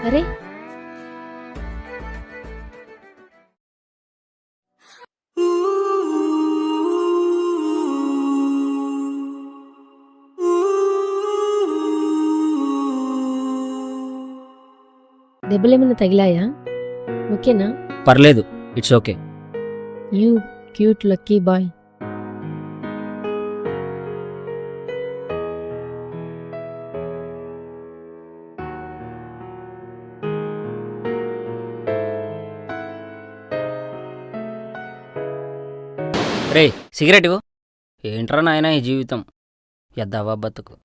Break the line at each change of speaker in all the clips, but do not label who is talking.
అరే దెబ్బలేమైనా తగిలాయా? ఓకేనా?
పర్లేదు, it's okay.
You cute lucky boy.
రే సిగరెట్ ఇవ్వు. ఏంట్రా నాయనా ఈ జీవితం, ఎద్దావా బతుకు.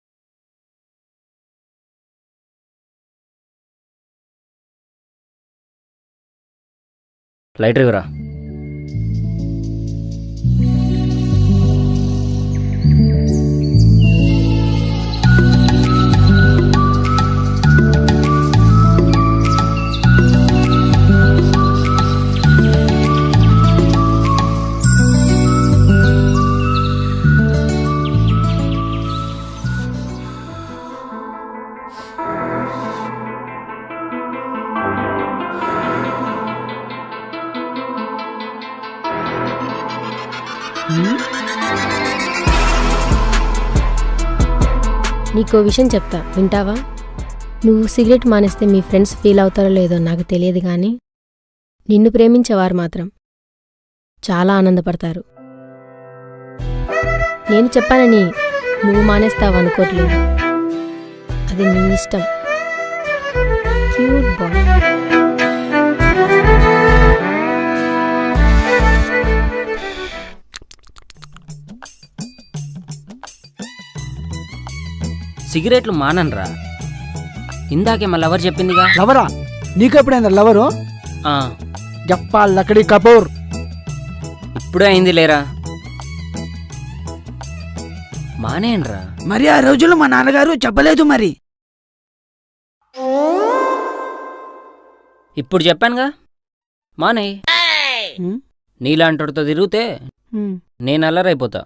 లైటర్ ఇవ్వరా.
నీకో విషయం చెప్తా, వింటావా? నువ్వు సిగరెట్ మానేస్తే మీ ఫ్రెండ్స్ ఫీల్ అవుతారో లేదో నాకు తెలియదు కానీ నిన్ను ప్రేమించేవారు మాత్రం చాలా ఆనందపడతారు. నేను చెప్పానని నువ్వు మానేస్తావు అనుకోవట్లేదు, అది నీ ఇష్టం. Cute boy.
సిగరెట్లు మానన్రా. ఇందాకే మా లవర్ చెప్పిందిగా.
లవరా? నీకెప్పుడైందా లవరు? జప్పా లకడీ కపూర్.
ఇప్పుడే అయింది లేరా, మానేయన్రా.
మరి ఆ రోజుల్లో మా నాన్నగారు చెప్పలేదు మరి.
ఇప్పుడు చెప్పానుగా మానే. నీలాంటితో తిరిగితే నేను అల్లరైపోతా.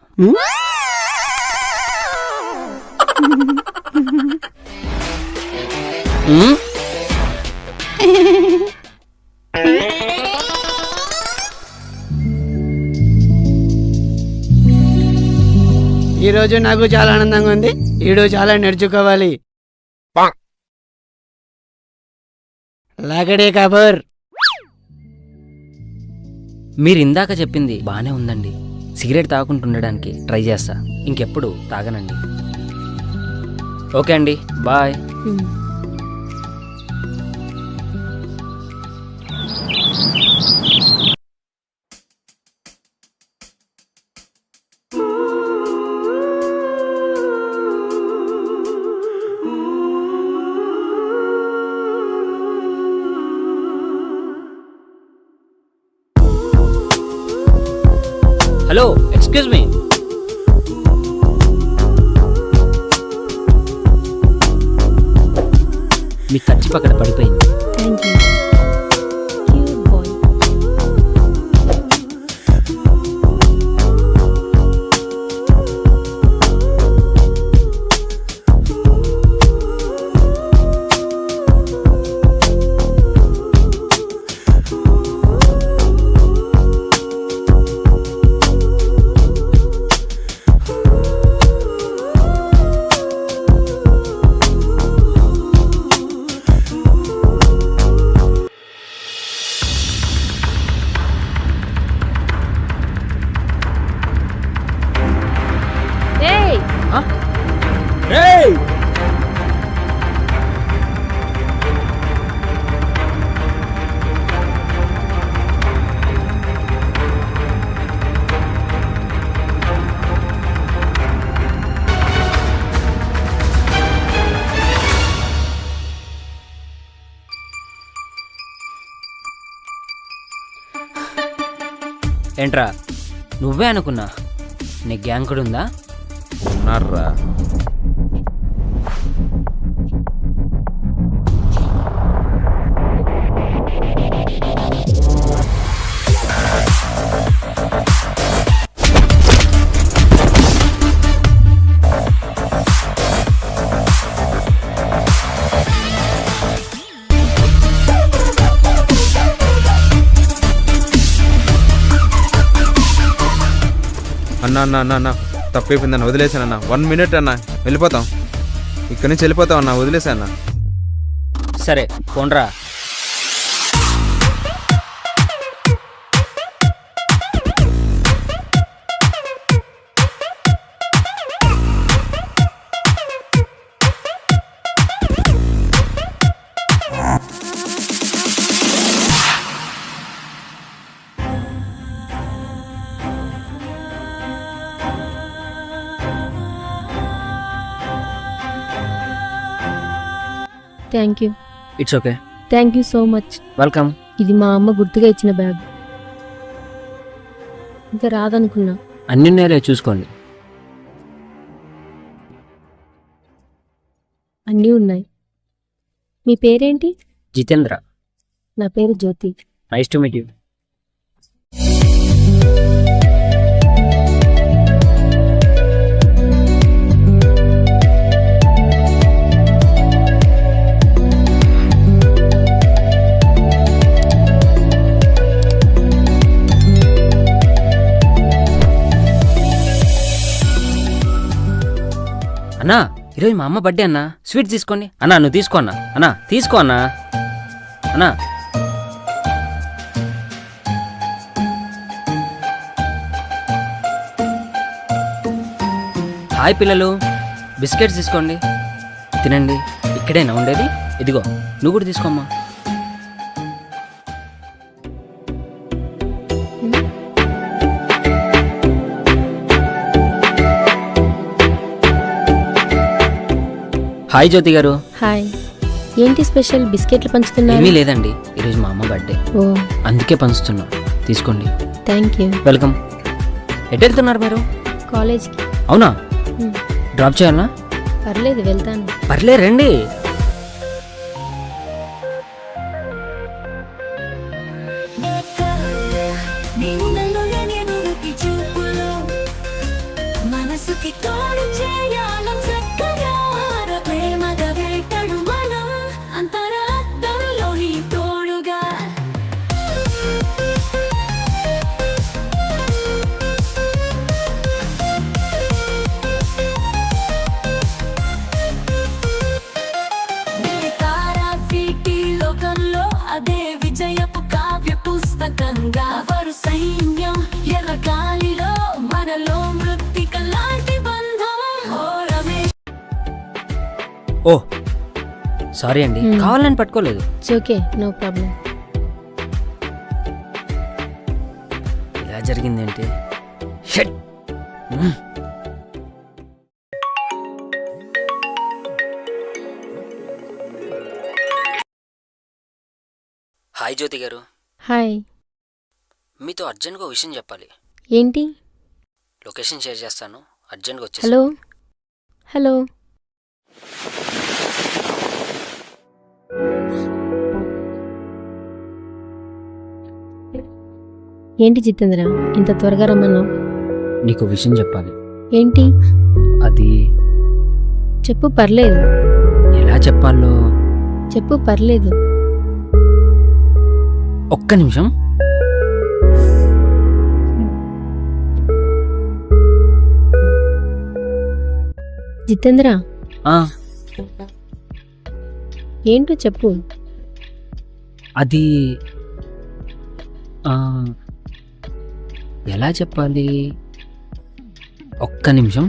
ఈరోజు నాకు చాలా ఆనందంగా ఉంది. ఈడు చాలా నేర్చుకోవాలి. లకడీ కపూర్.
మీరు ఇందాక చెప్పింది బానే ఉందండి. సిగరెట్ తాగుకుంటుండడానికి ట్రై చేస్తా, ఇంకెప్పుడు తాగనండి. ఓకే అండి, బాయ్. Hello, excuse me. మీ ఖర్చు పక్కన పడిపోయింది.
Thank you. Cute boy.
ఏంట్రా నువ్వే అనుకున్నా నీ గ్యాంగ్ కూడా ఉందా?
ఉన్నారా? అన్న అన్న అన్న అన్న తప్పైపోయిందన్న, వదిలేసానన్న. 1 minute అన్న, వెళ్ళిపోతాం. ఇక్కడి నుంచి వెళ్ళిపోతాం అన్న, వదిలేసా అన్న.
సరే పోండ్రా.
Thank you.
It's okay.
Thank you so much.
Welcome.
ఇది మా అమ్మ గుర్తుగా ఇచ్చిన బ్యాగ్. ఇంకా రాదనుకున్నా.
అన్ని ఉన్నాయో చూసుకోండి.
అన్నీ ఉన్నాయి. మీ పేరేంటి?
జితేంద్ర.
నా పేరు Jyoti.
Nice to meet you. అన్నా ఈరోజు మా అమ్మ బర్త్డే అన్నా, స్వీట్ తీసుకోండి. అన్నా నువ్వు తీసుకో అన్నా. అన్నా తీసుకో అన్నా. అన్నా హాయ్ పిల్లలు, బిస్కెట్స్ తీసుకోండి, తినండి. ఇక్కడేనా ఉండేది? ఇదిగో నువ్వు కూడా తీసుకోమ్మా. హాయ్ జ్యోతి గారు.
హాయ్. ఏంటి స్పెషల్? బిస్కెట్లు పంచుతున్నారు?
ఏమీ లేదండి, ఈరోజు మా అమ్మ బర్త్డే,
ఓ
అందుకే పంచుతున్నా. తీసుకోండి.
Thank you.
వెల్కమ్. ఎటు వెళ్తున్నారు మీరు?
కాలేజ్కి.
అవునా? డ్రాప్ చేయాలనా?
పర్లేదు, వెళ్తాను.
పర్లే రండి. ఓ సారీ అండి, కావాలని పట్టుకోలేదు.
It's okay, no problem.
ఇలా జరిగిందేంటి? షట్. హాయ్ జ్యోతి గారు.
హాయ్.
మీతో అర్జెంట్గా విషయం చెప్పాలి.
ఏంటి?
లొకేషన్ షేర్ చేస్తాను, అర్జెంట్గా వచ్చేసి.
Hello hello. ఏంటి జితేంద్ర, ఇంత త్వరగా రమ్మన్నావు?
నీకు విషయం చెప్పాలి.
ఏంటి?
అది
చెప్పు, పర్లేదు.
ఎలా చెప్పాలో
చెప్పు, పర్లేదు.
ఒక్క నిమిషం.
జితేంద్ర,
ఆ,
ఏంటో చెప్పు.
అది ఎలా చెప్పాలి? ఒక్క నిమిషం.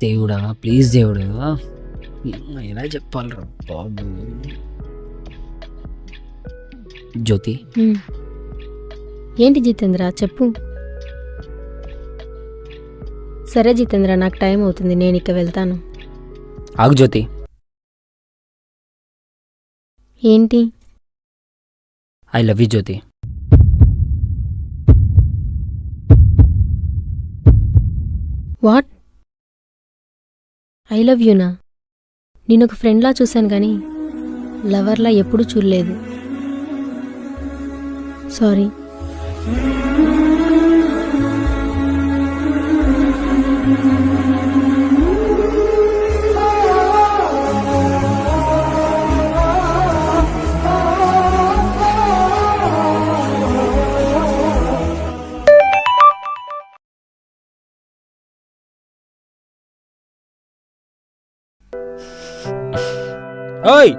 దేవుడా ప్లీజ్ దేవుడా, ఎలా చెప్పాలరా బాబు. జ్యోతి.
ఏంటి జితేంద్ర, చెప్పు. సరే జితేంద్ర, నాకు టైం అవుతుంది, నేను ఇక వెళ్తాను.
ఆగు జ్యోతి.
ఏంటి?
I love you Jyoti.
What? I love యూనా? నేను ఒక ఫ్రెండ్లా చూశాను కానీ లవర్లా ఎప్పుడూ చూడలేదు. సారీ.
ఓయ్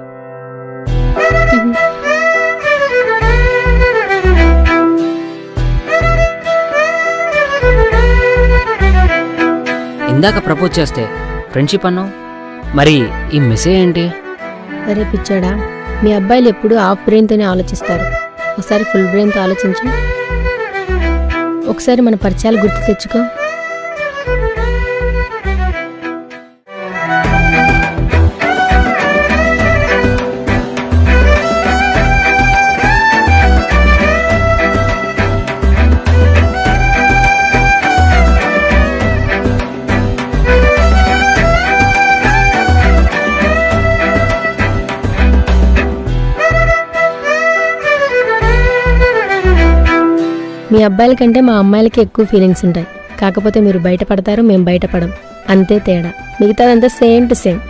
ఇందాక ప్రపోజ్ చేస్తే ఫ్రెండ్షిప్ అన్నావు, మరి ఈ మెసేజ్ ఏంటి?
అరే పిచ్చాడా, మీ అబ్బాయిలు ఎప్పుడూ హాఫ్ బ్రెయిన్తోనే ఆలోచిస్తారు. ఒకసారి ఫుల్ బ్రెయిన్తో ఆలోచించు. ఒకసారి మన పరిచయాలు గుర్తు తెచ్చుకో. మీ అబ్బాయిల కంటే మా అమ్మాయిలకి ఎక్కువ ఫీలింగ్స్ ఉంటాయి. కాకపోతే మీరు బయటపడతారు, మేము బయటపడం. అంతే తేడా. మిగతాదంతా సేమ్ టు సేమ్.